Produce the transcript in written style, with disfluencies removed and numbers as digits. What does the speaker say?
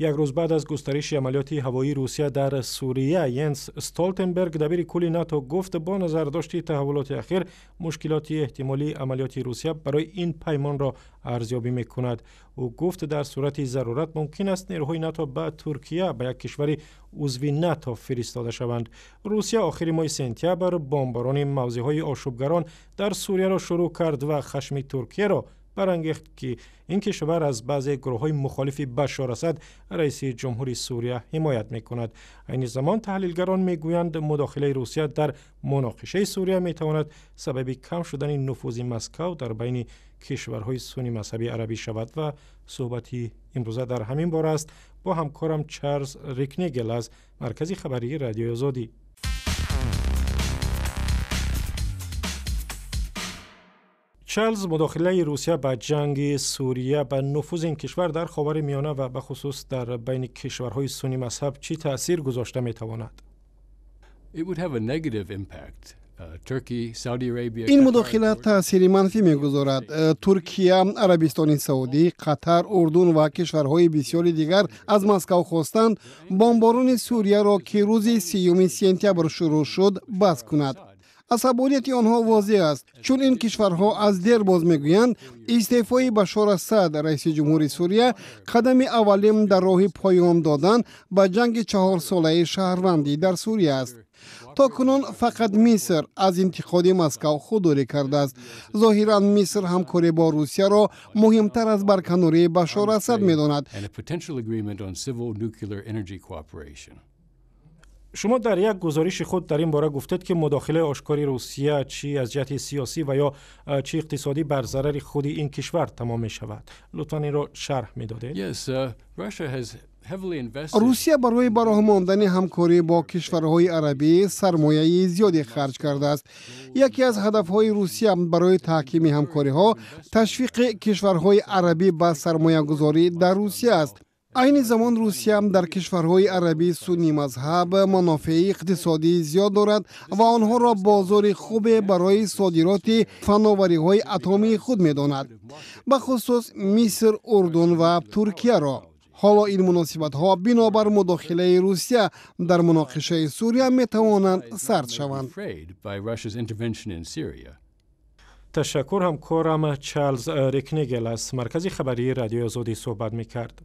یک روز بعد از گسترش عملیات هوایی روسیه در سوریه، ینس استولتنبرگ دبیر کل ناتو گفت با نظر داشت تحولات اخیر مشکلات احتمالی عملیات روسیه برای این پیمان را ارزیابی می‌کند. او گفت در صورت ضرورت ممکن است نیروهای ناتو به ترکیه به یک کشور عضو ناتو فرستاده شوند. روسیه آخر ماه سپتامبر بمباران موضع‌های آشوبگران در سوریه را شروع کرد و خشم ترکیه را برانگیخت که این کشور از بعضی گروه‌های مخالف بشار اسد رئیس جمهوری سوریه حمایت می‌کند. این زمان تحلیلگران می‌گویند مداخله روسیه در مناقشه سوریه می‌تواند سبب کم شدن نفوذ مسکو در بین کشورهای سنی مذهبی عربی شود و صحبتی امروزه در همین باره است با همکارم چارلز ریکنگل از مرکز خبری رادیو آزادی. چارلز، مداخله روسیه به جنگ سوریه به نفوذ این کشور در خاورمیانه و به خصوص در بین کشورهای سنی مذهب چی تأثیر گذاشته می‌تواند؟ این مداخله تأثیر منفی می‌گذارد. ترکیه، عربستان سعودی، قطر، اردن و کشورهای بسیاری دیگر از مسکو خواستند بمباران سوریه را که روز 3 سپتامبر شروع شد بس کند. عصبانیت آنها واضح است، چون این کشورها از دیر باز میگویند استعفای بشار اسد رئیس جمهوری سوریه قدم اولین در راه پایان دادن به جنگ 4 ساله شهروندی در سوریه است. تا کنون فقط مصر از انتقاد مسکو خودداری کرده است. ظاهراً مصر همکاری با روسیه را مهمتر از برکناری بشار اسد می‌داند. شما در یک گزارش خود در این باره گفتید که مداخله آشکار روسیه چی از جهت سیاسی و یا چی اقتصادی بر ضرر خود این کشور تمام می شود. لطفاً این را شرح می دادید. روسیه برای براه ماندن همکاری با کشورهای عربی سرمایه زیادی خرج کرده است. یکی از هدفهای روسیه برای تحکیم همکاری ها تشویق کشورهای عربی به سرمایه گذاری در روسیه است. این زمان روسیه در کشورهای عربی سنی مذهب منافع اقتصادی زیاد دارد و آنها را بازار خوب برای صادرات فناوری‌های اتمی خود می‌داند، به خصوص مصر، اردن و ترکیه را. حالا این مناسبت‌ها بنابر مداخله روسیه در مناقشه سوریه می‌توانند سرد شوند. تشکر. همکارم چارلز ریکنگل از مرکز خبری رادیو آزادی صحبت می‌کرد.